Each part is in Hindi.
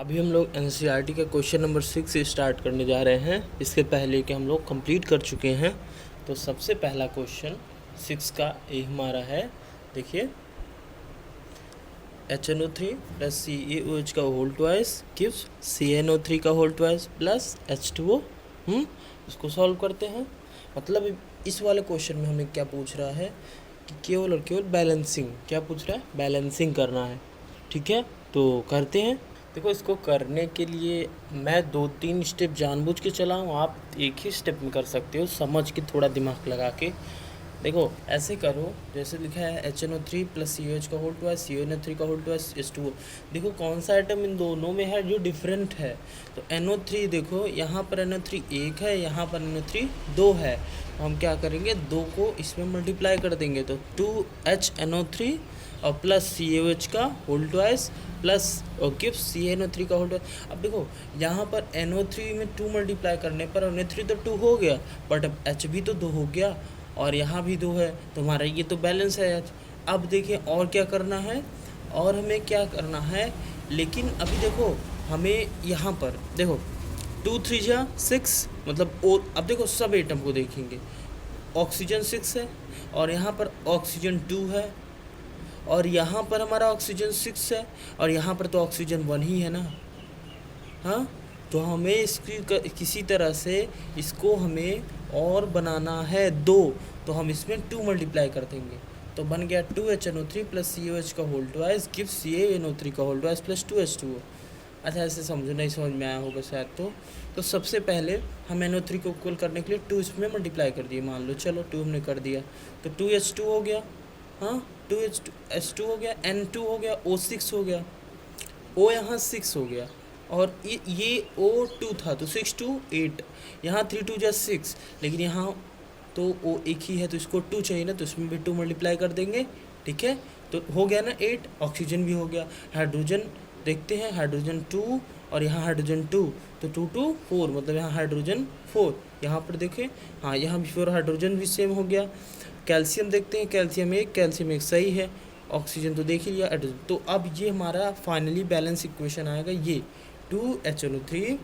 अभी हम लोग एनसीईआरटी का क्वेश्चन नंबर 6 से स्टार्ट करने जा रहे हैं। इसके पहले कि हम लोग कंप्लीट कर चुके हैं। तो सबसे पहला क्वेश्चन 6 का ये हमारा है, देखिए HNO3 प्लस CaOH का होल ट्वाइस गिव्स CnO3 का होल ट्वाइस प्लस H2O। इसको सॉल्व करते हैं। मतलब इस वाले क्वेश्चन में हमें क्या पूछ रहा है कि केवल और केवल बैलेंसिंग, क्या पूछ रहा है, बैलेंसिंग करना है। ठीक है, तो करते हैं। देखो, इसको करने के लिए मैं 2-3 स्टेप जानबूझ के चला हूँ, आप एक ही स्टेप में कर सकते हो, समझ के थोड़ा दिमाग लगा के। देखो ऐसे करो जैसे लिखा है HNO3 प्लस COH का होल ट्वाइस CnO3 का होल ट्वाइस H2O। देखो कौन सा आइटम इन दोनों में है जो डिफरेंट है। तो NO3 देखो, यहाँ पर NO3 1 है, यहाँ पर NO3 2 है। तो हम क्या करेंगे, 2 को इसमें मल्टीप्लाई कर देंगे तो 2HNO3 और प्लस CaOH का होल ट्वाइस प्लस और गिव्स CnO3 का होल ट्वाइस। अब देखो यहाँ पर NO3 में 2 मल्टीप्लाई करने पर NO3 तो 2 हो गया, बट अब H भी तो 2 हो गया और यहाँ भी 2 है, तो हमारा ये तो बैलेंस है H। अब देखिए और क्या करना है, और हमें क्या करना है, लेकिन अभी देखो हमें यहाँ पर देखो 2 3 जा 6, मतलब और अब देखो सब एटम को देखेंगे, ऑक्सीजन 6 है और यहाँ पर ऑक्सीजन 2 है और यहाँ पर हमारा ऑक्सीजन 6 है और यहाँ पर तो ऑक्सीजन 1 ही है ना। हाँ, तो हमें इसकी किसी तरह से इसको हमें और बनाना है 2, तो हम इसमें 2 मल्टीप्लाई कर देंगे तो बन गया 2HNO3 प्लस COH का होल ट्वाइस गिव्स CaNO3 का होल ट्वाइस प्लस 2H2O। अच्छा, ऐसे समझो, नहीं समझ में आया होगा शायद। तो सबसे पहले हम NO3 को इक्वल करने के लिए 2 इसमें मल्टीप्लाई कर दिए, मान लो, चलो 2 हमने कर दिया तो 2H2 हो गया। हाँ, 2H2 हो गया, N2 हो गया, O6 हो गया, O यहाँ 6 हो गया और ये O2 था तो 6 2 8, यहाँ 3 2 जा 6, लेकिन यहाँ तो O एक ही है तो इसको 2 चाहिए ना, तो इसमें भी 2 मल्टीप्लाई कर देंगे। ठीक है, तो हो गया ना 8। ऑक्सीजन भी हो गया। हाइड्रोजन देखते हैं, हाइड्रोजन 2 और यहाँ हाइड्रोजन 2, तो 2 2 4, मतलब यहाँ हाइड्रोजन 4। यहाँ पर देखें, हाँ यहाँ भी 4, हाइड्रोजन भी सेम हो गया। कैल्शियम देखते हैं, कैल्शियम 1 कैल्शियम 1 सही है। ऑक्सीजन तो देख ही लिया, हाइड्रोजन। तो अब ये हमारा फाइनली बैलेंस इक्वेशन आएगा, ये 2HNO3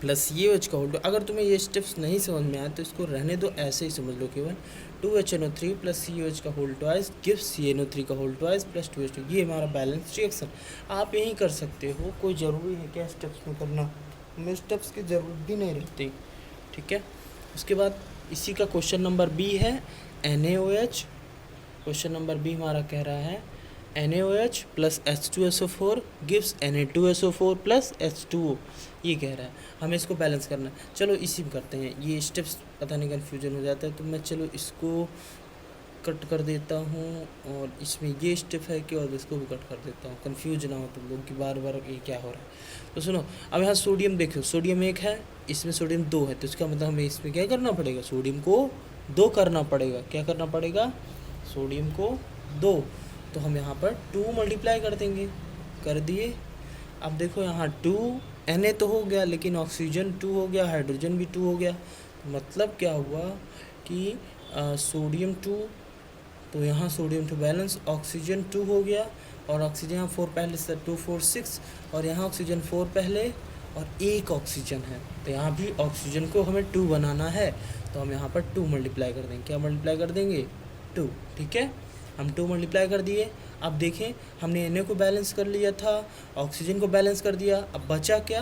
प्लस CaOH का होल। अगर तुम्हें ये स्टेप्स नहीं समझ में आए तो इसको रहने दो, ऐसे ही समझ लो केवल 2HNO3 प्लस CaOH का होल ट्वाइस गिव्स CnO3 का होल ट्वाइस प्लस 2H2। ये हमारा बैलेंस रिएक्शन। आप यही कर सकते हो, कोई ज़रूरी है क्या स्टेप्स में करना, हमें स्टेप्स की ज़रूरत भी नहीं रहती। ठीक है, उसके बाद इसी का क्वेश्चन नंबर B है NaOH। क्वेश्चन नंबर B हमारा कह रहा है NaOH plus H2SO4 gives Na2SO4 plus H2O। ये कह रहा है हमें इसको बैलेंस करना है। चलो इसी में करते हैं, ये स्टेप्स पता नहीं कन्फ्यूजन हो जाता है, तो मैं चलो इसको कट कर देता हूँ और इसमें ये स्टेप है कि और इसको भी कट कर देता हूँ, कन्फ्यूज ना हो तुम लोग कि बार बार ये क्या हो रहा है। तो सुनो, अब यहाँ सोडियम देखो, सोडियम 1 है, इसमें सोडियम 2 है, तो इसका मतलब हमें इसमें क्या करना पड़ेगा, सोडियम को 2 करना पड़ेगा। क्या करना पड़ेगा, सोडियम को 2, तो हम यहाँ पर 2 मल्टीप्लाई कर देंगे, कर दिए। अब देखो यहाँ 2 Na तो हो गया, लेकिन ऑक्सीजन 2 हो गया, हाइड्रोजन भी 2 हो गया, मतलब क्या हुआ कि सोडियम 2, तो यहाँ सोडियम 2 बैलेंस, ऑक्सीजन 2 हो गया और ऑक्सीजन यहाँ 4 पहले से 2 4 6 और यहाँ ऑक्सीजन 4 पहले और 1 ऑक्सीजन है, तो यहाँ भी ऑक्सीजन को हमें 2 बनाना है, तो हम यहाँ पर 2 मल्टीप्लाई कर देंगे। क्या मल्टीप्लाई कर देंगे, 2। ठीक है, हम 2 मल्टीप्लाई कर दिए। अब देखें, हमने Na को बैलेंस कर लिया था, ऑक्सीजन को बैलेंस कर दिया, अब बचा क्या,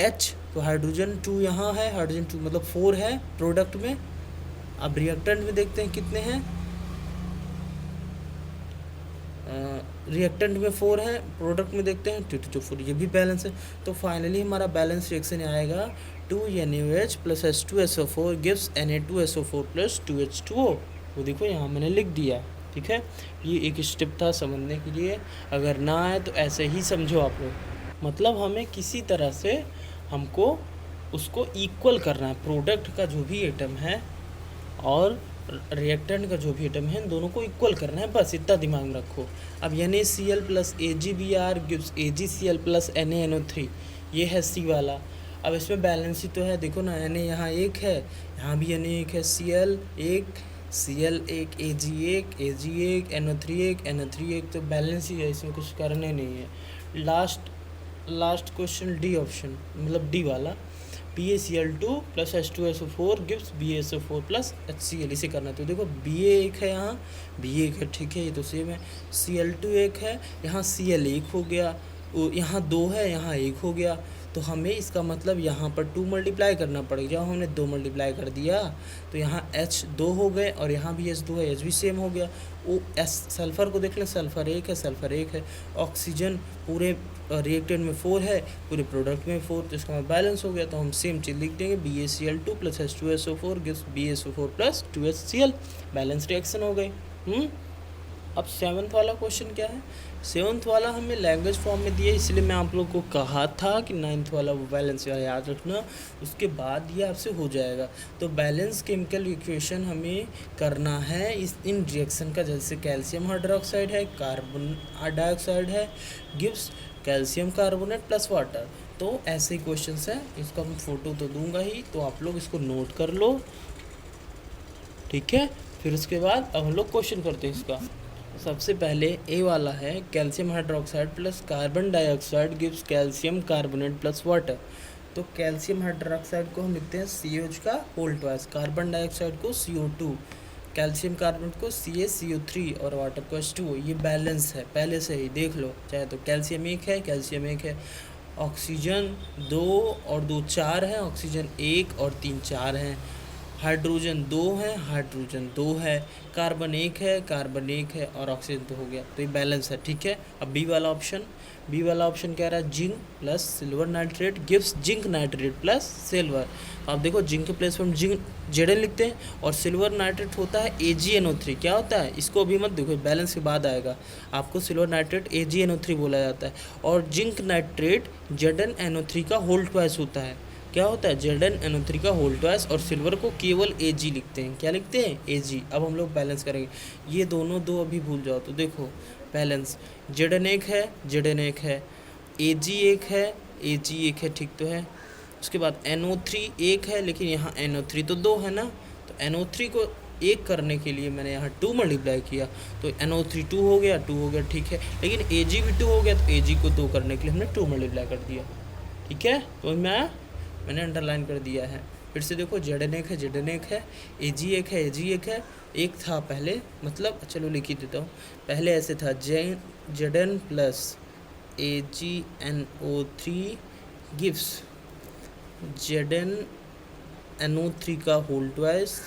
H। तो हाइड्रोजन 2 यहाँ है, हाइड्रोजन 2 मतलब 4 है प्रोडक्ट में। अब रिएक्टेंट में देखते हैं कितने हैं, रिएक्टेंट में 4 है, प्रोडक्ट में देखते हैं 2 2 4, ये भी बैलेंस है। तो फाइनली हमारा बैलेंस रिएक्शन आएगा 2NaOH plus H2SO4 gives Na2SO4 plus 2H2O। वो देखो यहाँ मैंने लिख दिया। ठीक है, ये एक स्टेप था समझने के लिए, अगर ना आए तो ऐसे ही समझो आप लोग। मतलब हमें किसी तरह से हमको उसको इक्वल करना है, प्रोडक्ट का जो भी एटम है और रिएक्टेंट का जो भी एटम है, इन दोनों को इक्वल करना है, बस इतना दिमाग में रखो। अब NaCl plus AgBr gives AgCl plus NaNO3, ये है C वाला। अब इसमें बैलेंस ही तो है, देखो ना, Na यहाँ 1 है, यहाँ भी Na 1 है, Cl 1 Cl 1 Ag 1 Ag 1 NO3 1 NO3 1, तो बैलेंस ही है, इसमें कुछ करने नहीं है। Last last question D option, मतलब डी वाला, BaCl2 plus H2SO4 gives BaSO4 plus HCl, इसे करना। तो देखो Ba एक है, यहाँ Ba एक है, ठीक है, ये तो सेम है। Cl2 एक है, यहाँ Cl एक हो गया, यहाँ 2 है, यहाँ 1 हो गया। तो हमें इसका मतलब यहाँ पर 2 मल्टीप्लाई करना पड़ेगा। जब हमने 2 मल्टीप्लाई कर दिया तो यहाँ H 2 हो गए और यहाँ भी H 2 है, H भी सेम हो गया। ओ एस सल्फ़र को देख लें, सल्फ़र एक है, सल्फ़र एक है। ऑक्सीजन पूरे रिएक्टेंट में 4 है, पूरे प्रोडक्ट में 4, तो इसका बैलेंस हो गया। तो हम सेम चीज़ लिख देंगे, BaCl2 plus H2SO4 gives BaSO4 plus 2HCl, balance reaction हो गई। अब 7th वाला क्वेश्चन क्या है? 7th वाला हमें लैंग्वेज फॉर्म में दिया, इसलिए मैं आप लोग को कहा था कि 9th वाला वो बैलेंस याद रखना, उसके बाद ये आपसे हो जाएगा। तो बैलेंस केमिकल इक्वेशन हमें करना है इन रिएक्शन का, जैसे कैल्शियम हाइड्रोक्साइड है, कार्बन डाइऑक्साइड है, gives calcium carbonate plus water. तो ऐसे ही क्वेश्चन हैं, इसका मैं फ़ोटो तो दूंगा ही, तो आप लोग इसको नोट कर लो, ठीक है। फिर उसके बाद अब हम लोग क्वेश्चन करते हैं इसका। सबसे पहले ए वाला है, calcium hydroxide plus carbon dioxide gives calcium carbonate plus water. तो कैल्शियम हाइड्रोक्साइड को हम लिखते हैं CH का होल ट्वाइस, कार्बन डाइऑक्साइड को CO2, कैल्शियम कार्बोनेट को CaCO3 और वाटर को H2O। ये बैलेंस है, पहले से ही देख लो, चाहे तो कैल्शियम एक है, कैल्शियम एक है। ऑक्सीजन 2 और 2 4 है, ऑक्सीजन 1 और 3 4 हैं। हाइड्रोजन 2 है, हाइड्रोजन 2 है। कार्बन 1 है, कार्बन 1 है और ऑक्सीजन 2 हो गया। तो ये बैलेंस है, ठीक है। अब बी वाला ऑप्शन कह रहा है zinc plus silver nitrate gives zinc nitrate plus silver. आप देखो जिंक के प्लेस पर हम जिंक Zn लिखते हैं और सिल्वर नाइट्रेट होता है AgNO3। क्या होता है, इसको अभी मत देखो, बैलेंस के बाद आएगा। आपको सिल्वर नाइट्रेट AgNO3 बोला जाता है और जिंक नाइट्रेट ZnNO3 का होल ट्वाइस होता है। क्या होता है, ZnNO3 का होल ट्वाइस, और सिल्वर को केवल Ag लिखते हैं। क्या लिखते हैं, Ag। अब हम लोग बैलेंस करेंगे, ये दोनों दो अभी भूल जाओ। तो देखो बैलेंस, Zn एक है, Zn एक है, Ag एक है, Ag एक है, ठीक तो है। उसके बाद NO3 एक है, लेकिन यहाँ NO3 तो 2 है ना, तो NO3 को एक करने के लिए मैंने यहाँ 2 मल्टीप्लाई किया, तो NO3 2 हो गया, 2 हो गया, ठीक है। लेकिन Ag भी 2 हो गया, तो Ag को 2 करने के लिए हमने 2 मल्टीप्लाई कर दिया, ठीक है। तो मैंने अंडरलाइन कर दिया है। फिर से देखो Zn एक है, Zn एक है, Ag एक है, Ag एक है, एक था पहले, मतलब चलो लिख ही देता हूँ। पहले ऐसे था Zn plus AgNO3 gives ZnNO3 का होल ट्वाइस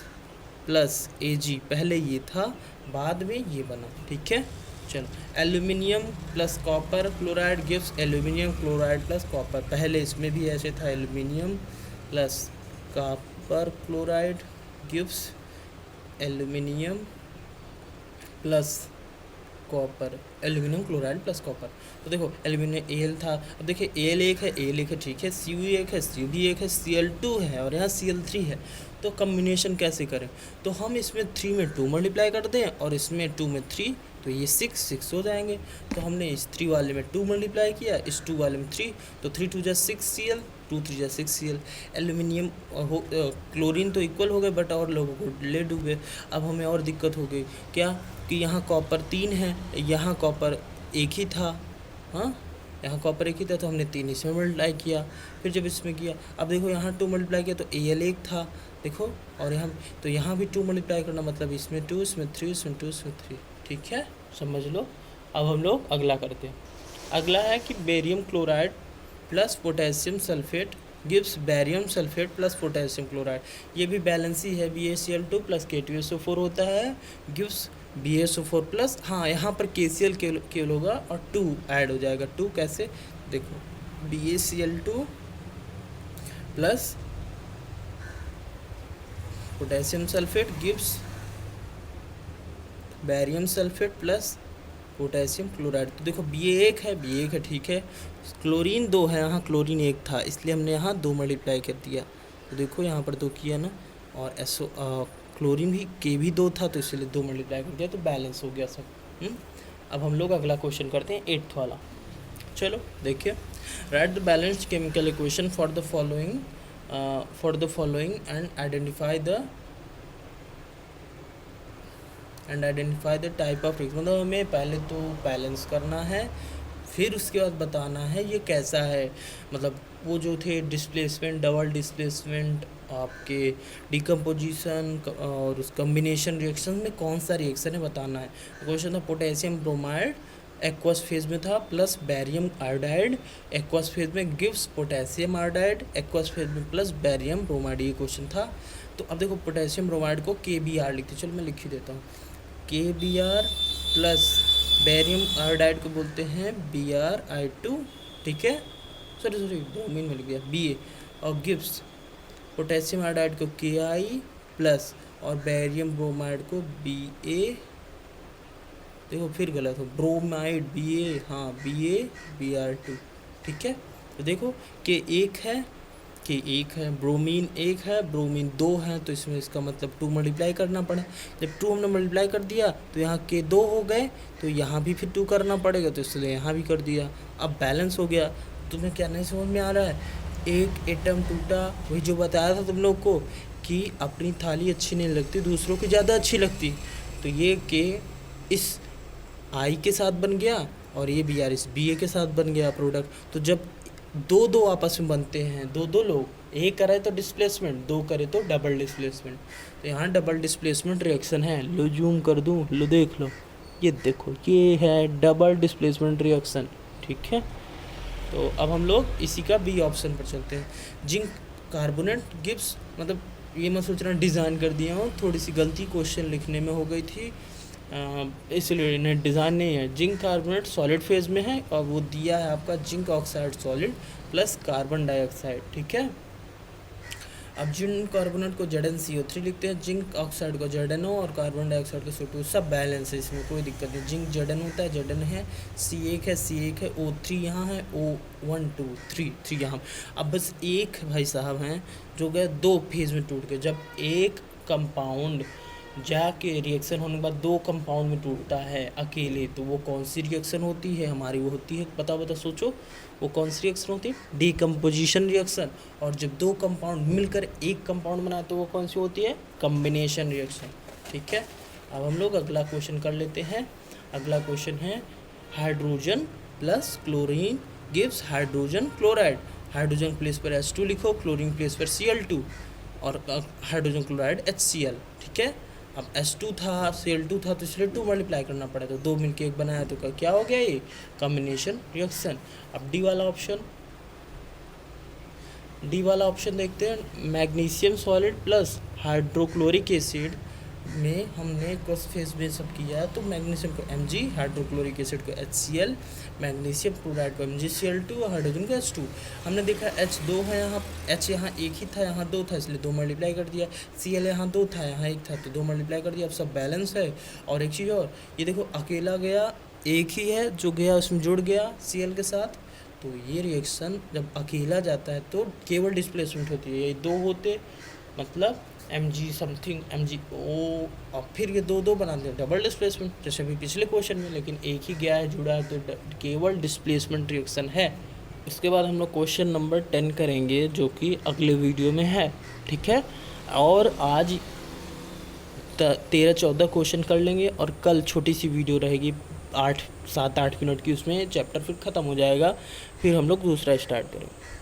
प्लस Ag, पहले ये था, बाद में ये बना, ठीक है। चलो, aluminium plus copper chloride gives aluminium chloride plus copper. पहले इसमें भी ऐसे था, aluminium plus copper chloride gives aluminium plus copper, aluminium chloride plus copper. तो देखो एल्यूमिनियम Al था, अब देखिए Al एक है, Al एक है, ठीक है, Cu एक है, Cu भी एक है, Cl2 है और यहाँ Cl3 है। तो कम्बिनेशन कैसे करें, तो हम इसमें 3 में 2 मल्टीप्लाई कर दें और इसमें 2 में 3, तो ये 6 हो जाएंगे। तो हमने इस 3 वाले में 2 मल्टीप्लाई किया, इस 2 वाले में 3, तो 3 2 जा 6Cl, 2 3 जा 6Cl। एल्यूमिनियम क्लोरीन तो इक्वल हो गए, बट और लोगों को ले डूबे। अब हमें और दिक्कत हो गई, क्या कि यहाँ कॉपर 3 है, यहाँ कॉपर एक ही था, हाँ यहाँ कॉपर एक ही था, तो हमने 3 इसमें मल्टीप्लाई किया। फिर जब इसमें किया, अब देखो यहाँ 2 मल्टीप्लाई किया तो Al एक था, देखो, और यहाँ तो यहाँ भी 2 मल्टीप्लाई करना, मतलब इसमें 2, इसमें 3, इसमें 2, इसमें 3, ठीक है, समझ लो। अब हम लोग अगला करते हैं। अगला है कि barium chloride plus potassium sulphate gives barium sulphate plus potassium chloride. ये भी बैलेंस ही है, BaCl2 प्लस K2SO4 होता है, गिव्स BaSO4 प्लस, हाँ यहाँ पर KCl केवल होगा और 2 ऐड हो जाएगा। 2 कैसे, देखो BaCl2 plus potassium sulphate gives barium sulphate plus potassium chloride. तो देखो Ba एक है, Ba एक है, ठीक है। क्लोरीन 2 है, यहाँ क्लोरीन 1 था, इसलिए हमने यहाँ 2 मल्टीप्लाई कर दिया। तो देखो यहाँ पर 2 किया ना, और क्लोरीन भी K भी 2 था, तो इसलिए 2 मल्टीप्लाई कर दिया, तो बैलेंस हो गया सब। अब हम लोग अगला क्वेश्चन करते हैं 8th वाला। चलो देखिए, right the balanced chemical equation for the following and identify the type of reaction. मतलब हमें पहले तो बैलेंस करना है, फिर उसके बाद बताना है ये कैसा है, मतलब वो जो थे डिस्प्लेसमेंट, डबल डिस्प्लेसमेंट, आपके डिकम्पोजिशन और उस कम्बिनेशन रिएक्शन में कौन सा रिएक्शन है बताना है। क्वेश्चन था पोटेशियम ब्रोमाइड एक्वस फेज में था plus barium iodide aqueous phase में gives potassium iodide aqueous phase में प्लस बैरियम ब्रोमाइड, ये क्वेश्चन था। तो अब देखो पोटेशियम ब्रोमाइड को KBr लिखते, चलो मैं लिख ही देता हूँ, KBr प्लस बैरियम आयोडाइड को बोलते हैं BrI2, ठीक है, सॉरी ब्रोमीन में लिख दिया BA, और गिव्स पोटेशियम आयोडाइड को KI प्लस और बैरियम ब्रोमाइड को BA, देखो फिर गलत हो, ब्रोमाइड BA, हाँ BaBr2, ठीक है। तो देखो K1 है, ब्रोमीन 1 है, ब्रोमीन 2 है, तो इसमें इसका मतलब 2 मल्टीप्लाई करना पड़ा। जब 2 हमने मल्टीप्लाई कर दिया तो यहाँ K2 हो गए, तो यहाँ भी फिर 2 करना पड़ेगा, तो इसलिए यहाँ भी कर दिया। अब बैलेंस हो गया। तुम्हें क्या नहीं समझ में आ रहा है, एक एटम टूटा, वही जो बताया था तुम लोग को कि अपनी थाली अच्छी नहीं लगती, दूसरों की ज़्यादा अच्छी लगती। तो ये K इस I के साथ बन गया और ये Br इस BA के साथ बन गया प्रोडक्ट। तो जब दो आपस में बनते हैं, दो लोग, एक करे तो डिस्प्लेसमेंट, दो करे तो डबल डिस्प्लेसमेंट, तो यहाँ डबल डिस्प्लेसमेंट रिएक्शन है। लो जूम कर दूँ, लो देख लो, ये देखो ये है डबल डिस्प्लेसमेंट रिएक्शन, ठीक है। तो अब हम लोग इसी का B ऑप्शन पर चलते हैं। जिंक कार्बोनेट गिव्स, मतलब ये मैं सोच रहा डिज़ाइन कर दिया हूँ, थोड़ी सी गलती क्वेश्चन लिखने में हो गई थी, इसलिए इन्हें डिज़ाइन नहीं है। जिंक कार्बोनेट सॉलिड फेज में है और वो दिया है आपका zinc oxide solid plus carbon dioxide, ठीक है। अब जिंक कार्बोनेट को ZnCO3 लिखते हैं, जिंक ऑक्साइड को ZnO और कार्बन डाइऑक्साइड को CO2, सब बैलेंस है, इसमें कोई दिक्कत नहीं। जिंक Zn होता है, Zn है, C1 है, C1 है, O3 यहाँ है, O1 2 3 यहाँ। अब बस एक भाई साहब हैं जो गए 2 फेज में टूट के, जब एक कंपाउंड जाके रिएक्शन होने के बाद 2 कंपाउंड में टूटता है अकेले, तो वो कौन सी रिएक्शन होती है हमारी, वो होती है, बता सोचो, वो कौन सी रिएक्शन होती है, डिकम्पोजिशन रिएक्शन। और जब 2 कंपाउंड मिलकर एक कंपाउंड बनाए तो वो कौन सी होती है, कम्बिनेशन रिएक्शन, ठीक है। अब हम लोग अगला क्वेश्चन कर लेते हैं। अगला क्वेश्चन है hydrogen plus chlorine gives hydrogen chloride. Hydrogen place पर H2 लिखो, क्लोरीन प्लेस पर Cl2 और हाइड्रोजन क्लोराइड HCl, ठीक है। अब H2 था, Cl2 था, तो इसलिए 2 मल्टीप्लाई करना पड़ा, तो 2 मिलके एक बनाया, तो क्या हो गया ये, कॉम्बिनेशन रिएक्शन। अब डी वाला ऑप्शन देखते हैं। Magnesium solid plus hydrochloric acid में हमने फर्स्ट फेज में सब किया है, तो मैग्नीशियम को Mg, हाइड्रोक्लोरिक एसिड को HCl, मैग्नीशियम क्लोराइड को MgCl2 और हाइड्रोजन को H2। हमने देखा H2 है, यहाँ H यहाँ एक ही था, यहाँ 2 था, इसलिए 2 मल्टीप्लाई कर दिया। Cl यहाँ 2 था, यहाँ 1 था, तो 2 मल्टीप्लाई कर दिया। अब सब बैलेंस है। और एक चीज़ और, ये देखो अकेला गया, एक ही है जो गया उसमें जुड़ गया Cl के साथ, तो ये रिएक्शन जब अकेला जाता है तो केवल डिस्प्लेसमेंट होती है। ये 2 होते मतलब Mg समथिंग MgO, और फिर ये 2 बनाते हैं डबल डिस्प्लेसमेंट, जैसे अभी पिछले क्वेश्चन में, लेकिन एक ही गया है, जुड़ा है, तो केवल डिस्प्लेसमेंट रिएक्शन है। इसके बाद हम लोग क्वेश्चन नंबर 10 करेंगे, जो कि अगले वीडियो में है, ठीक है। और आज 13-14 क्वेश्चन कर लेंगे और कल छोटी सी वीडियो रहेगी 7-8 मिनट की, उसमें चैप्टर फिर ख़त्म हो जाएगा, फिर हम लोग दूसरा स्टार्ट करेंगे।